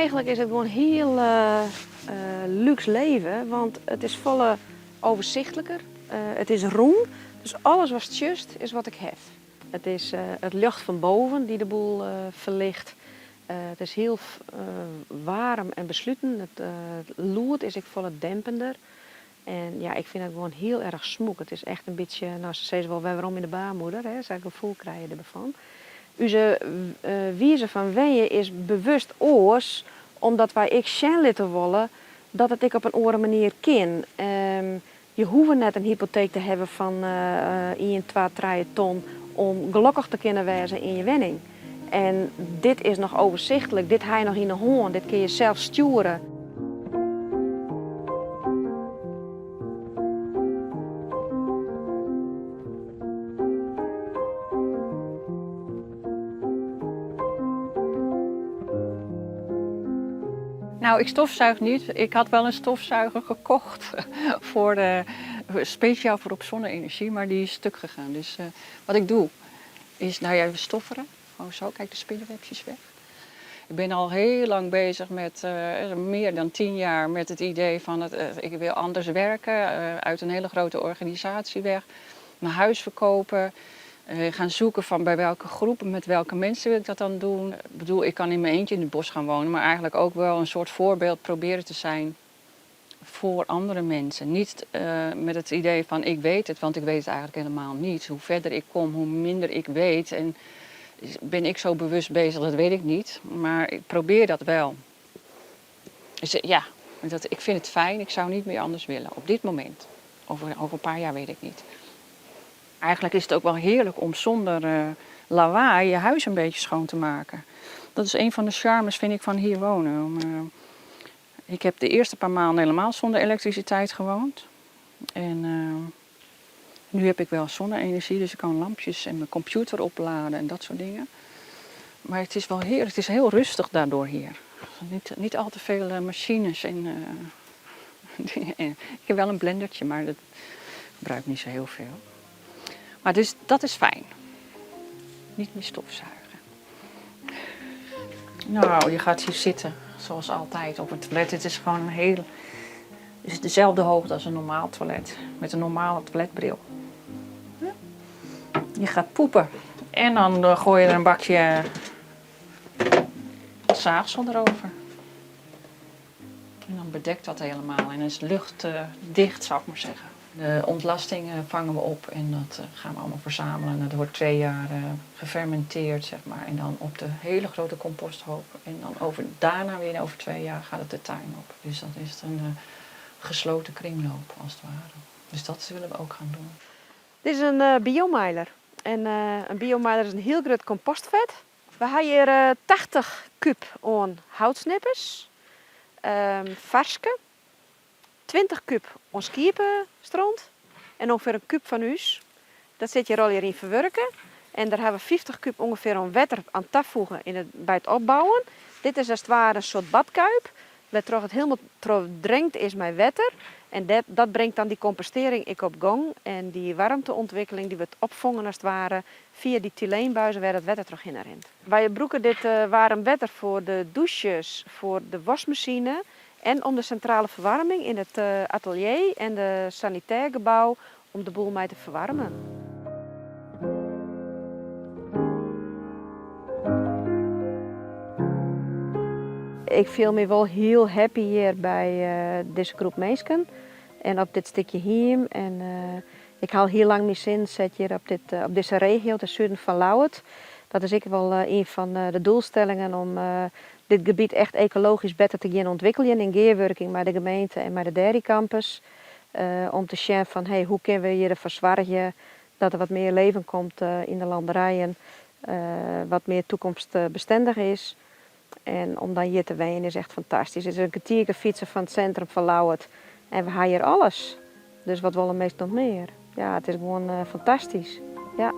eigenlijk is het gewoon heel luxe leven, want het is volle overzichtelijker. Het is roem, dus alles wat het just is wat ik heb. Het is het licht van boven die de boel verlicht. Het is heel warm en besluiten. Het loert is ik volle dempender. En ja, ik vind het gewoon heel erg smoek. Het is echt een beetje, nou ze zeggen wel, waarom in de baarmoeder, hè? Zou ik een gevoel krijgen ervan. Onze wijze van weeën is bewust oors, omdat wij ik laten willen dat het ik op een andere manier kan. Je hoeft net een hypotheek te hebben van 1, 2, 3 ton om gelukkig te kunnen wezen in je wenning. En dit is nog overzichtelijk, dit ga je nog in de hand, dit kun je zelf sturen. Nou, ik stofzuig niet. Ik had wel een stofzuiger gekocht speciaal voor op zonne-energie, maar die is stuk gegaan. Dus wat ik doe is, nou ja, stofferen. Gewoon zo, kijk de spinnenwebjes weg. Ik ben al heel lang bezig met, meer dan 10 jaar, met het idee van ik wil anders werken, uit een hele grote organisatie weg, mijn huis verkopen. Gaan zoeken van bij welke groepen, met welke mensen wil ik dat dan doen. Ik bedoel, ik kan in mijn eentje in het bos gaan wonen, maar eigenlijk ook wel een soort voorbeeld proberen te zijn voor andere mensen. Niet met het idee van ik weet het, want ik weet het eigenlijk helemaal niet. Hoe verder ik kom, hoe minder ik weet. En ben ik zo bewust bezig, dat weet ik niet. Maar ik probeer dat wel. Dus ja, ik vind het fijn, ik zou niet meer anders willen. Op dit moment. Over een paar jaar weet ik niet. Eigenlijk is het ook wel heerlijk om zonder lawaai je huis een beetje schoon te maken. Dat is een van de charmes, vind ik, van hier wonen. Ik heb de eerste paar maanden helemaal zonder elektriciteit gewoond. En nu heb ik wel zonne-energie, dus ik kan lampjes en mijn computer opladen en dat soort dingen. Maar het is wel heerlijk, het is heel rustig daardoor hier. Niet al te veel machines. Ik heb wel een blendertje, maar dat gebruik ik niet zo heel veel. Maar dus dat is fijn. Niet meer stofzuigen. Nou, je gaat hier zitten, zoals altijd op het toilet. Het is gewoon het is dezelfde hoogte als een normaal toilet. Met een normale toiletbril. Je gaat poepen. En dan gooi je er een bakje zaagsel erover. En dan bedekt dat helemaal. En dan is luchtdicht, zou ik maar zeggen. De ontlasting vangen we op en dat gaan we allemaal verzamelen. Dat wordt 2 jaar gefermenteerd, zeg maar. En dan op de hele grote composthoop. En dan daarna weer over 2 jaar gaat het de tuin op. Dus dat is een gesloten kringloop, als het ware. Dus dat willen we ook gaan doen. Dit is een biomeiler. En een biomeiler is een heel groot compostvet. We hebben hier 80 kub aan houtsnippers, varske, 20 kub aan skiepenstrand en ongeveer een kub van huis. Dat zit je er al hier in verwerken. En daar hebben we 50 kub ongeveer aan water aan toevoegen bij het opbouwen. Dit is als het ware een soort badkuip, waar het helemaal doordrenkt is met water. En dat brengt dan die compostering op gang. En die warmteontwikkeling die wordt opvangen als het ware via die tyleenbuizen waar het water terug in rent. Wij gebruiken dit warm water voor de douches, voor de wasmachine en om de centrale verwarming in het atelier en de sanitairgebouw om de boel mee te verwarmen. Ik voel me wel heel happy hier bij deze groep mensen en op dit stukje hier. En ik haal heel lang mijn zin zet hier op deze regio, ten zuiden van Lauwert. Dat is ik wel een van de doelstellingen om dit gebied echt ecologisch beter te gaan ontwikkelen in gearwerking met de gemeente en met de Dairy Campus. Om te zien van hoe kunnen we hier ervoor zorgen dat er wat meer leven komt in de landerijen, wat meer toekomstbestendig is. En om dan hier te wonen is echt fantastisch. Het is een kwartiertje fietsen van het centrum van Lauwert. En we hebben hier alles. Dus wat willen we meest nog meer? Ja, het is gewoon fantastisch. Ja.